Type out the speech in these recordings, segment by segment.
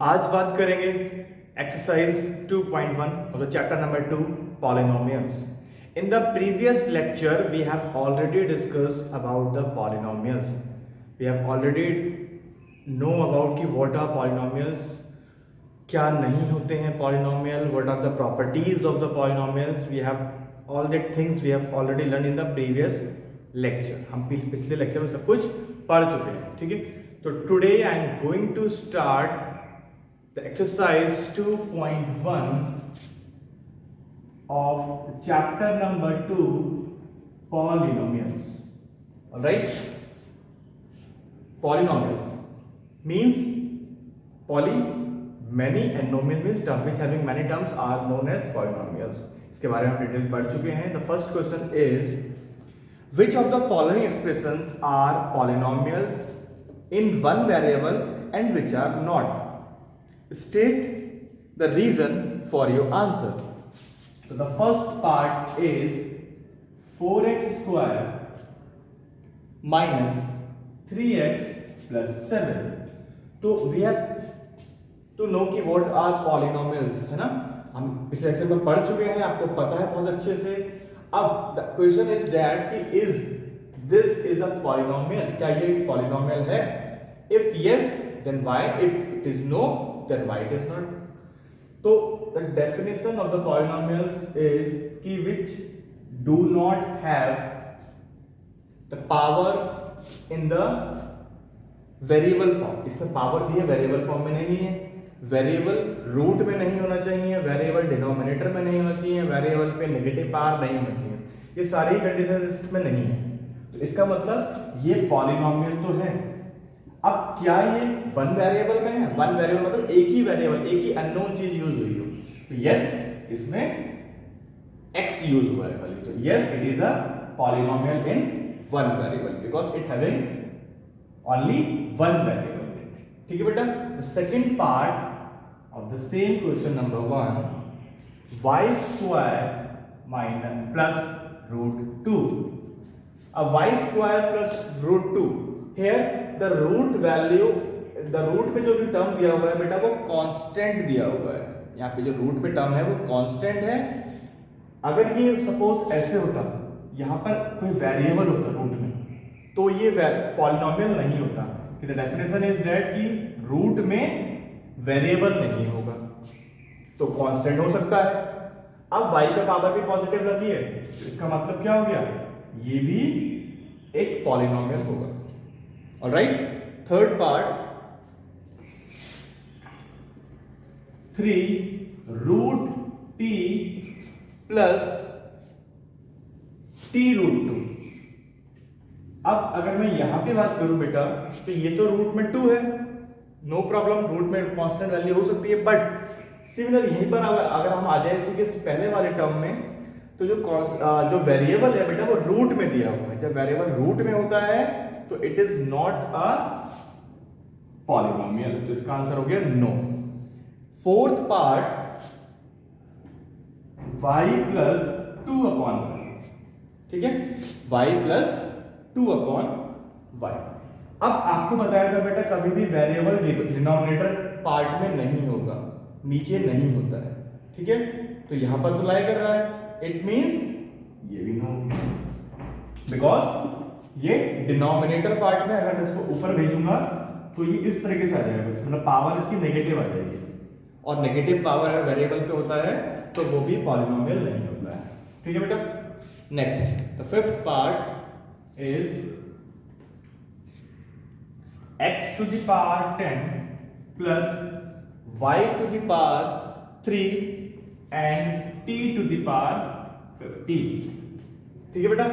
आज बात करेंगे exercise 2.1 of the chapter number 2 polynomials. In the previous lecture we have already discussed about the polynomials. We have already know about कि what are polynomials, क्या नहीं होते हैं polynomial, what are the properties of the polynomials. We have all that things we have already learned in the previous lecture. हम पिछले lecture में सब कुछ पढ़ चुके हैं, ठीक है. तो today I am going to start the exercise 2.1 of chapter number 2 polynomials. All right, polynomials means poly many and nomial means term which having many terms are known as polynomials. इसके बारे में हम डिटेल पढ़ चुके हैं. The first question is which of the following expressions are polynomials in one variable and which are not? State the reason for your answer. So the first part is 4x square minus 3x plus 7. तो we have to know कि what are polynomials, है ना. हम पिछले lecture में पढ़ चुके हैं, आपको पता है बहुत अच्छे से. अब the question is that कि is this is a polynomial, क्या ये एक polynomial है? If yes then why, if it is no then why it is not. So the definition of the polynomials is कि which do not have the power in the variable form. इसमें power दी है, variable form में नहीं है, variable root में नहीं होना चाहिए, वेरिएबल डिनोमिनेटर में नहीं होना चाहिए, वेरिएबल पे नेगेटिव पावर नहीं होना चाहिए. ये सारी कंडीशन इसमें नहीं है. तो इसका मतलब ये पॉलिनोमियल तो है. अब क्या ये वन वेरिएबल में है? वन वेरिएबल मतलब एक ही वेरिएबल, एक ही अननोन चीज यूज हुई हो. तो यस, इसमें x यूज हुआ है खाली. तो yes, it is a polynomial in one variable because it having only one variable. ठीक है बेटा. The second part of the same question number 1, y square minus plus root 2. अब y square plus root 2, here the root value, the root में जो भी term दिया हुआ है बेटा वो कांस्टेंट दिया हुआ है. यहाँ पे जो रूट में टर्म है वो कांस्टेंट है. अगर ये सपोज ऐसे होता, यहाँ पर कोई वेरिएबल होता रूट में, तो ये पॉलिनोमियल नहीं होता. द डेफिनेशन इज दैट कि रूट में वेरिएबल नहीं होगा तो कांस्टेंट हो सकता है. अब y का पावर भी पॉजिटिव लगी है, तो इसका मतलब क्या हो गया, ये भी एक पॉलिनोमियल होगा. Alright. Third part 3 root t plus t root 2. अब अगर मैं यहां पे बात करूं बेटा, तो ये तो रूट में 2 है, नो प्रॉब्लम, रूट में कांस्टेंट वैल्यू हो सकती है. बट सिमिलर यहीं पर अगर हम आ जाए इसी के पहले वाले टर्म में, तो जो वेरिएबल है बेटा वो रूट में दिया हुआ है. जब वेरिएबल रूट में होता है तो it is not a polynomial. तो इसका आंसर हो गया no. Fourth part y plus 2 upon y. ठीक है, y प्लस 2 अपॉन y. अब आपको बताया था बेटा कभी भी वेरिएबल डिनोमिनेटर पार्ट में नहीं होगा, नीचे नहीं होता है. ठीक है, तो यहां पर तो लाई कर रहा है, इट मींस ये भी नो, बिकॉज ये डिनोमिनेटर पार्ट में अगर मैं इसको ऊपर भेजूंगा तो ये इस तरीके से आ जाएगा, मतलब पावर इसकी नेगेटिव आ जाएगी. और नेगेटिव पावर अगर वेरिएबल पे होता है तो वो भी पॉलिनोमियल नहीं होता है. ठीक है बेटा. Next, the fifth part is x to the power 10 प्लस y to the power 3 and t to the power 15. ठीक है बेटा.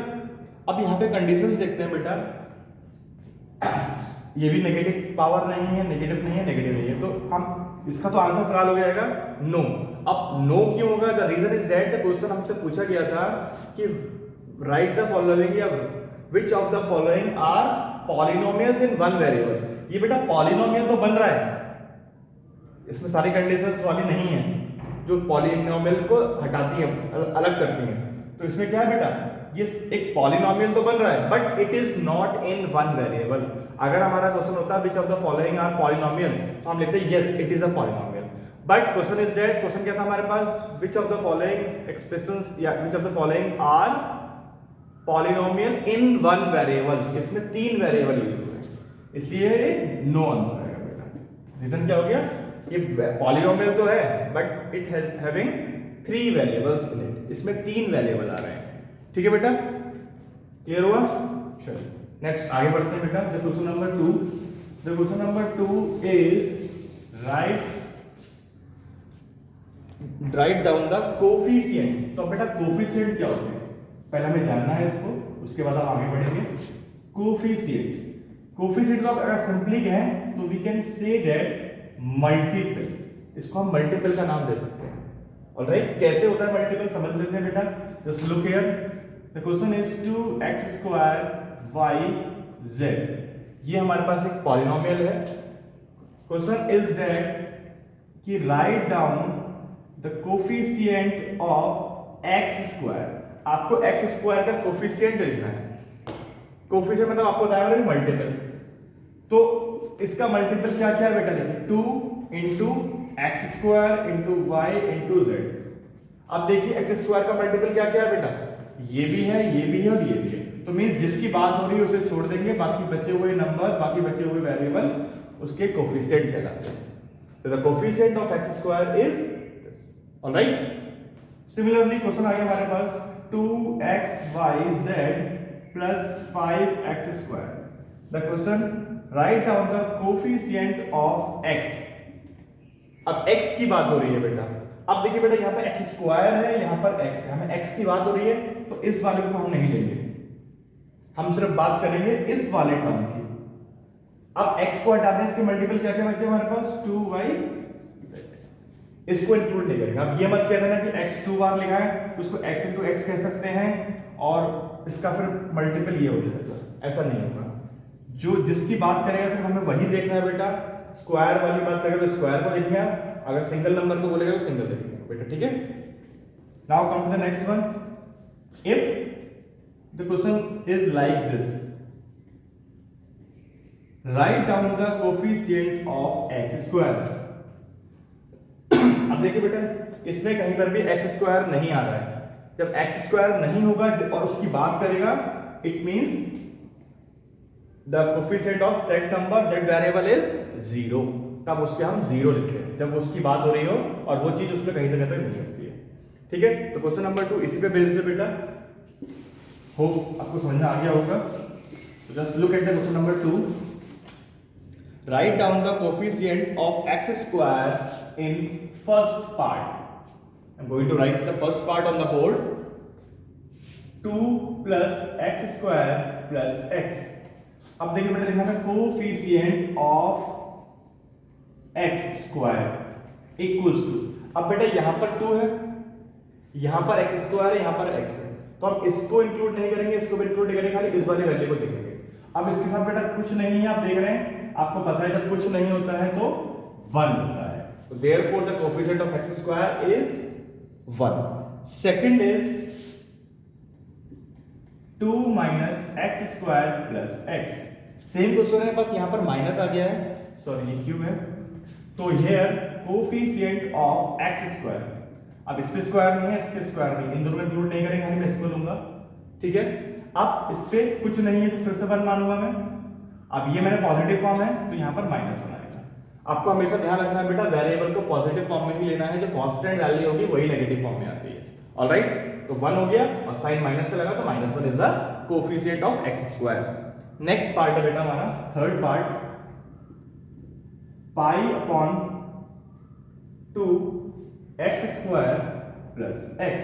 अब यहाँ पे कंडीशंस देखते हैं बेटा. ये भी नेगेटिव पावर नहीं है, नेगेटिव नहीं है, नेगेटिव नहीं है, तो हम इसका तो आंसर फिलहाल हो जाएगा नो. अब नो क्यों होगा? The reason is that the question हमसे पूछा गया था कि राइट द फॉलोइंग या which of the following are polynomials in one variable. ये बेटा पॉलिनोमियल तो बन रहा है, इसमें सारी कंडीशंस वाली नहीं है जो पॉलिनोमियल को हटाती है, अलग करती है. तो इसमें क्या है बेटा, ये एक पॉलिनोमियल तो बन रहा है but it is not in one variable. अगर हमारा क्वेश्चन होता है which of the following are polynomial, तो हम लिखते हैं yes it is a polynomial. But question is that, question क्या था हमारे पास, which of the following expressions या which of the following are polynomial in one variable. इसमें 3 वेरिएबल यूज हुए, इसलिए नो आंसर आएगा बेटा। रीजन क्या हो गया, ये पॉलिनोमियल तो है but it having 3 variables in it, इसमें 3 वेरिएबल आ रहे हैं। ठीक है बेटा, क्लियर हुआ? चलो नेक्स्ट आगे बढ़ते हैं बेटा। The question number 2, the question number 2 is right down the coefficients. तो बेटा कोफिशिएंट क्या होते हैं, पहले हमें जानना है इसको, उसके बाद हम आगे बढ़ेंगे। कोफिशिएंट, कोफिशिएंट को अगर सिंपली कहें तो we can say that multiple, इसको हम मल्टीपल का नाम दे सकते हैं। ऑलराइट, कैसे होता है मल्टीपल समझ लेते हैं बेटा। Just look here, the question is 2x² y z। ये हमारे पास एक पॉलिनोमियल है। क्वेश्चन इज दैट कि right down the coefficient of x²। आपको x² का कोफिशिएंट लिखना है। कोफिशिएंट मतलब आपको बताया मैंने मल्टीपल, तो इसका मल्टीपल क्या क्या है बेटा, देखिए 2 into x² into y into z। अब देखिए x² का मल्टीपल क्या क्या है बेटा, ये भी है, ये भी है और ये भी है। तो मींस जिसकी बात हो रही है उसे छोड़ देंगे, बाकी बचे हुए नंबर, बाकी बचे हुए वेरिएबल उसके कोफिशिएंट कहलाते हैं। तो the coefficient of x² is this. Alright, similarly question आ गया हमारे पास 2xyz plus 5x²। The question write down the coefficient of x। अब x की बात हो रही है बेटा। अब देखिए बेटा यहाँ पर x² है, यहाँ पर x है, हमें x की बात हो रही है तो इस वाले को हम नहीं लेंगे, हम सिर्फ बात करेंगे इस वाले टर्म की। अब x को हटा दें, इसके मल्टीपल क्या क्या बचे हमारे पास, 2yz। इसको इंक्लूड नहीं करेंगे। अब ये मत कह देना कि x 2 बार लिखा है तो उसको x into x कह सकते हैं और इसका फिर मल्टीपल ये हो जाएगा, ऐसा नहीं होगा। जो जिसकी बात करेगा सिर्फ हमें वही देखना है बेटा। स्क्वायर वाली बात करेगा तो स्क्वायर को देखना है, अगर सिंगल नंबर को बोलेगा तो सिंगल देखना बेटा। ठीक है, now come to the next one. If the question is like this, write down the coefficient of x²। अब देखिए बेटा इसमें कहीं पर भी x² नहीं आ रहा है। जब x² नहीं होगा और उसकी बात करेगा, it means the coefficient of that number that variable is 0, तब उसके हम 0 लिखते हैं जब उसकी बात हो रही हो और वो चीज उसमें कहीं जगह तक नहीं होती है। ठीक है, तो क्वेश्चन नंबर 2 इसी पे बेस्ड है बेटा। होप आपको समझ में आ गया होगा। तो just look at the question number 2। Write down the coefficient of x² in first part. I'm going to write the first part on the board. 2 plus x² plus x. अब देखिए बेटा लिखना है coefficient of x² equals to। अब बेटा यहां पर 2 है, यहां पर x² है, यहां पर x है, तो हम इसको इंक्लूड नहीं करेंगे, इसको भी इंक्लूड नहीं करेंगे, खाली इस वाले वैल्यू को देखेंगे। अब इसके साथ बेटा कुछ नहीं है, आप देख रहे हैं, आपको पता है जब कुछ नहीं होता है तो 1 होता है। तो therefore the coefficient of x² is 1. Second is 2 minus x² plus x. Same question है, बस यहां पर माइनस आ गया है, सॉरी ये क्यूब है। तो here coefficient of x²। अब इस पे स्क्वायर नहीं है, इस पे स्क्वायर नहीं, इन दोनों में इंक्लूड नहीं करेंगे, मैं इसको लूंगा। ठीक है, अब इस पे कुछ नहीं है तो फिर से 1 मानूंगा मैं। अब ये मेरा पॉजिटिव फॉर्म है तो यहाँ पर माइनस होना है। आपको हमेशा ध्यान रखना है बेटा, वेरिएबल को पॉजिटिव फॉर्म में ही लेना है, जो कांस्टेंट वैल्यू होगी वही नेगेटिव फॉर्म में आती है। ऑलराइट, तो 1 हो गया और साइन माइनस का लगा तो -1 is the coefficient of x²। Next part है बेटा हमारा third part, pi upon 2x² plus x।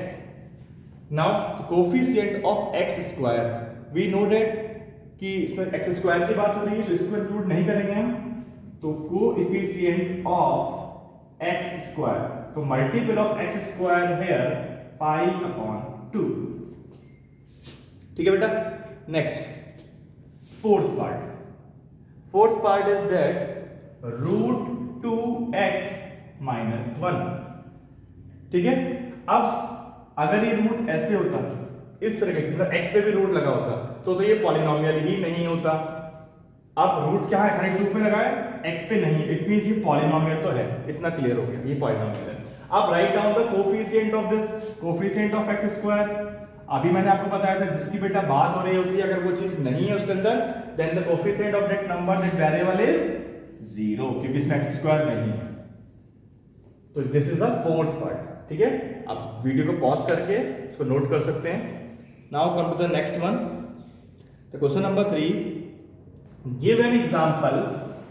Now coefficient of x², we know that कि इसमें x² की बात हो रही है तो इसको इंक्लूड नहीं करेंगे हम, तो कोएफिशिएंट ऑफ x², तो multiple of x² here pi upon 2। ठीक है बेटा, next fourth part is that √2x -1। ठीक है, अब अगर ये रूट ऐसे होता इस तरीके से, मतलब x पे भी रूट लगा होता तो ये पॉलिनोमियल ही नहीं होता। अब रूट क्या है, खाली 2 पे लगा है, x पे नहीं, इट मींस ये पॉलिनोमियल तो है, इतना क्लियर हो गया, ये पॉलिनोमियल है। अब right down the coefficient of this, coefficient of x square. अभी मैंने आपको बताया था जिसकी बेटा बात हो रही होती है, अगर वो चीज नहीं है उसके अंदर, then the coefficient of that number, that variable is 0, क्योंकि इसमें x स्क्वायर नहीं है। तो this is the fourth part, ठीक है। अब वीडियो को पॉज करके इसको नोट कर सकते हैं। Now come to the next one, the question number 3, give an example.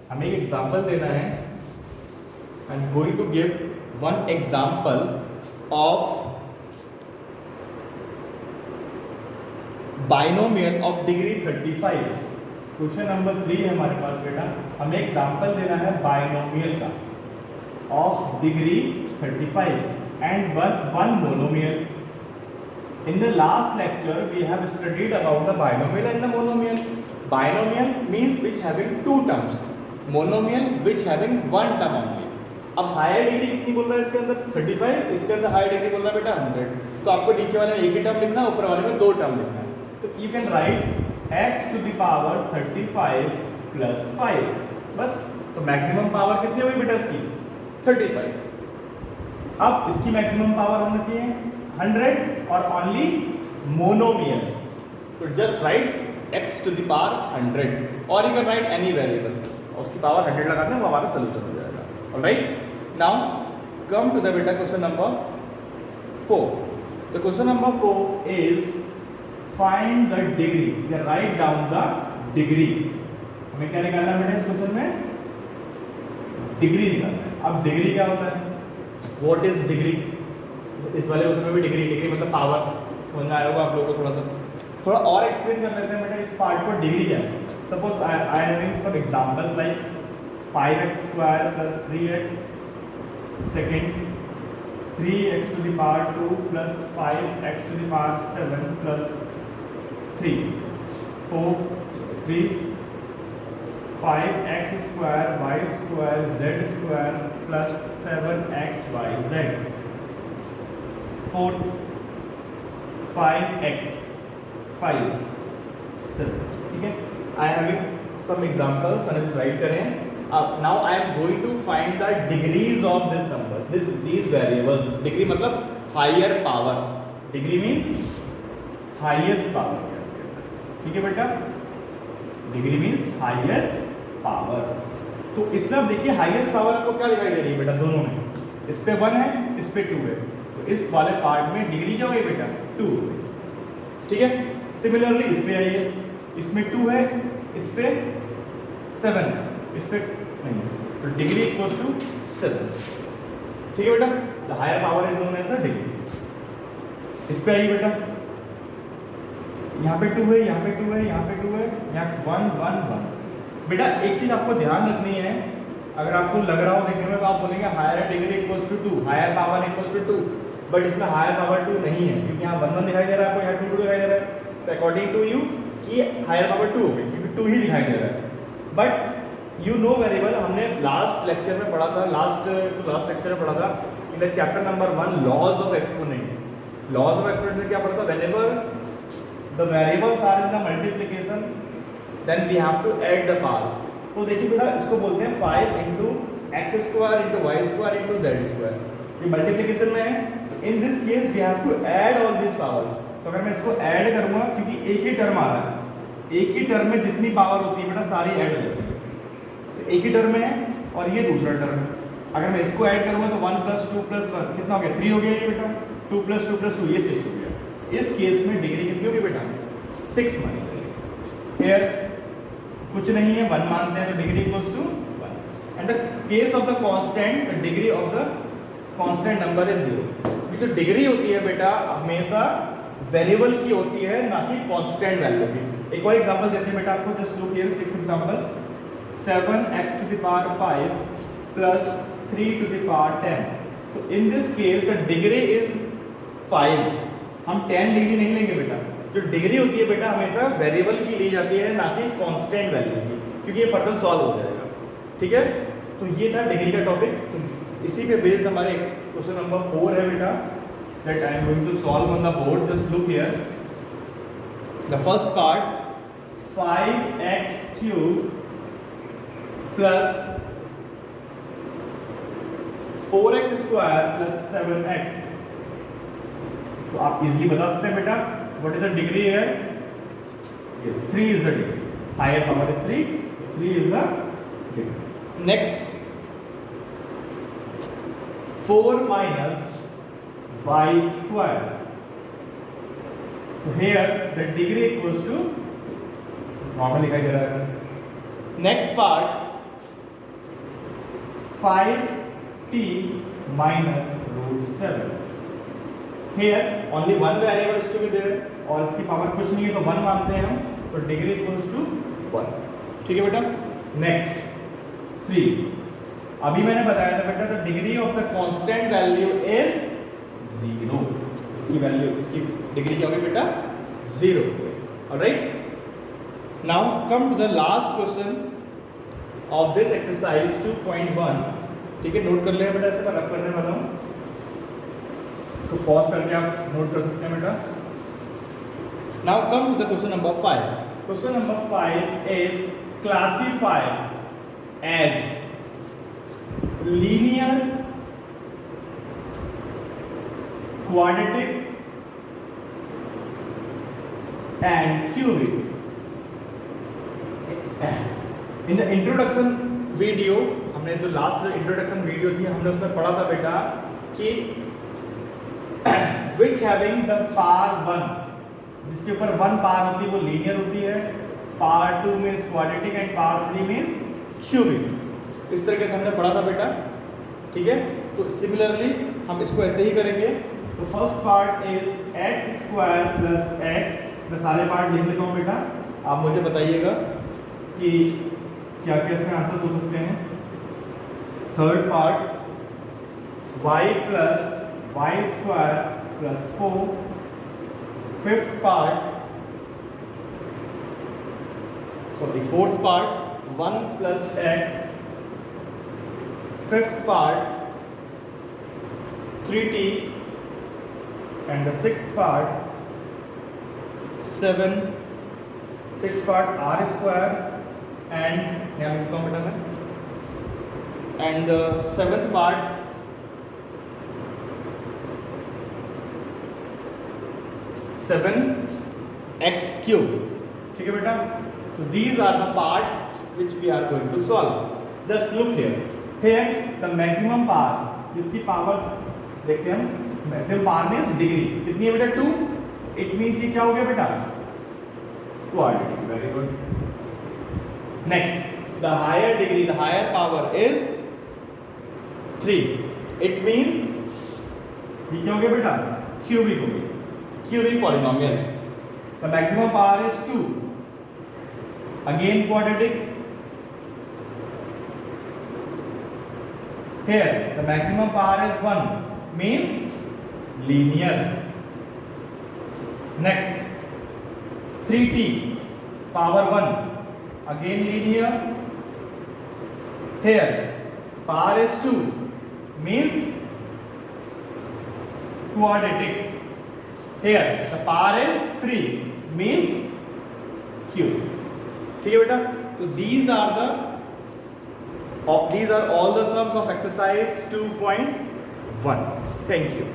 हमें एक एग्जांपल देना है, I am going to give one example of binomial of degree 35। Question number 3 है हमारे पास बेटा, हमें एग्जांपल देना है बाइनोमियल का of degree 35 and one monomial. In the last lecture we have studied about the binomial and the monomial. Binomial means which having two terms, monomial which having one term only. अब higher degree कितनी बोल रहा है इसके अंदर 35, इसके अंदर higher degree बोल रहा है बेटा 100। तो आपको नीचे वाले में एक ही टर्म लिखना है, ऊपर वाले में दो टर्म लिखना है। तो you can write x to the power 35 plus 5, बस। तो मैक्सिमम पावर कितनी होगी बेटा इसकी 35। अब इसकी मैक्सिमम पावर होना चाहिए 100 और ओनली मोनोमियल, तो just right x to the power 100 और you can write any variable और उसकी पावर 100 लगाते हैं, वो हमारा सोल्यूशन हो जाएगा। Alright, now come to the बेटा question number 4। The question number 4 is find the degree, या राइट डाउन द डिग्री। हमें क्या निकालना है बेटा इस क्वेश्चन में, डिग्री निकालना है। अब डिग्री क्या होता है, व्हाट इज डिग्री, इस वाले क्वेश्चन में भी डिग्री मतलब पावर, समझ में आया होगा आप लोगों को। थोड़ा और एक्सप्लेन कर लेते हैं बेटा इस पार्ट को, डिग्री क्या है। Suppose I having some examples like 5x square plus 3x, second 3x to the power 2 plus 5x to the power 7 plus 3, 4 3 5x square y square z square plus 7xy z, 4 5x 5 7, ठीक है। आई having some examples, मैंने कुछ right करे हैं। now I am going to find the degrees of this number, these variables। degree मतलब higher power, degree means highest power, ठीक है बेटा, degree means highest power। तो इसमें अब देखिए highest power आपको क्या दिखाई दे रही है बेटा, दोनों में, इस पे 1 है, इस पे 2 है, तो इस वाले पार्ट में डिग्री क्या हो गई बेटा 2, ठीक है। सिमिलरली इस पे आइए, इसमें 2 है, इस पे 7 है, इस पे नहीं, तो डिग्री इक्वल्स टू 7, ठीक है बेटा। The higher power is known as a degree. इस पे आइए बेटा, यहाँ पे 2 है, यहाँ पे 2 है, यहाँ पे 2 है, यहाँ 1 1 1। बेटा एक चीज आपको ध्यान रखनी है, अगर आपको लग रहा हो देखने में तो आप बोलेंगे higher degree equals to 2, higher power equals to 2, but इसमें हायर पावर 2 नहीं है, क्योंकि यहाँ 1 1 दिखाई दे रहा है आपको, यहाँ 2 2 दिखाई दे रहा है। तो अकॉर्डिंग टू यू कि हायर पावर 2 हो गई, क्योंकि 2 ही दिखाई दे रहा है। But you know very well, हमने लास्ट लेक्चर में पढ़ा था, लास्ट लेक्चर में पढ़ा था in the chapter number 1 laws of exponents. Laws of exponents में क्या पढ़ा था, whenever the variables are in the multiplication then we have to add the powers. तो देखिए बेटा, इसको बोलते हैं 5 into x square into y square into z square, ये मल्टीप्लिकेशन में है। तो इन this case we have to add all this powers. तो अगर मैं इसको ऐड करूंगा, क्योंकि एक ही टर्म आ रहा है, एक ही टर्म में जितनी पावर होती है बेटा सारी ऐड हो जाती है, एक ही टर्म में है और ये दूसरा टर्म है। अगर मैं इसको ऐड करूंगा तो 1 + 2 + 1 कितना हो गया, 3 हो गया ये बेटा, 2 + 2 + 2 ये 6 हो गया। इस केस में डिग्री कितनी होगी बेटा 6 मानी जाएगी। हियर कुछ नहीं है, 1 मानते हैं, तो degree equals to 1। And the case of the constant, the degree of the constant number is 0। ये जो डिग्री होती है बेटा हमेशा वेरिएबल की होती है, ना कि कांस्टेंट वैल्यू की। एक और एग्जांपल देते हैं बेटा आपको, just look here 6 example. 7x to the power 5 plus 3 to the power 10। तो in this case the degree is 5। हम 10 डिग्री नहीं लेंगे बेटा, जो डिग्री होती है बेटा हमेशा वेरिएबल की ली जाती है, ना कि कांस्टेंट वैल्यू की, क्योंकि ये फर्दर सॉल्व हो जाएगा, ठीक है। तो ये था डिग्री का टॉपिक। तो इसी पे बेस्ड हमारे क्वेश्चन नंबर 4 है बेटा, that I am going to solve on the board. Just look here, the first part 5x cube plus 4x square plus 7x। तो आप इजीली बता सकते हैं बेटा what is the degree here? Yes, 3 is the degree. Higher power is 3, 3 is the degree. Next 4 minus y square. So here the degree equals to normal दिखाई दे रहा है। Next part 5t minus root 7. Here only one variable is to be there और इसकी power कुछ नहीं है तो 1 मानते हैं हम, तो डिग्री इक्वल्स टू 1। ठीक है बेटा। नेक्स्ट 3, अभी मैंने बताया था बेटा the degree of the constant value is 0। इसकी वैल्यू, इसकी डिग्री क्या होगी बेटा? 0। Alright, now come to the last question of this exercise 2.1। ठीक है, नोट कर लिया बेटा, ऐसे मैं रब करने वाला हूं, इसको पॉज करके आप नोट कर सकते हैं बेटा। Now come to the question number 5। Question number 5 is classify as linear, quadratic and cubic. In the introduction video, हमने जो लास्ट इंट्रोडक्शन वीडियो थी हमने उसमें पढ़ा था बेटा कि which having the power 1, जिसके ऊपर 1 पावर होती है वो लीनियर होती है, power 2 means quadratic and power 3 means cubic. इस तरीके से हमने पढ़ा था बेटा। ठीक है, तो सिमिलरली हम इसको ऐसे ही करेंगे। तो first part is x square plus x। मैं सारे पार्ट लिख लेता हूँ बेटा, आप मुझे बताइएगा कि क्या क्या इसमें आंसर हो सकते हैं। Third part y plus y square plus 4। Fifth part, sorry fourth part 1 plus x। Fifth part 3t and the sixth part 7। Sixth part r square and यहाँ लिखता हूँ बेटा मैं, and the seventh part 7x cube। ठीक है बेटा, so these are the parts which we are going to solve। Just look here। Here the maximum power, जिसकी power देखते हैं हम, मैक्सिमम पावर मींस डिग्री कितनी है बेटा? 2। इट मींस ये क्या हो गया बेटा? Quadratic. Very good. Next the higher degree, the higher power is 3। It means ये क्या हो गया बेटा? क्यूबिक हो गया, cubic polynomial. The maximum power is 2, again quadratic. Here the maximum power is 1, means linear. Next 3t power 1, again linear. Here power is 2, means quadratic. Here the power is 3, means cube। ठीक है बेटा, तो these are all the sums of exercise 2.1। Thank you।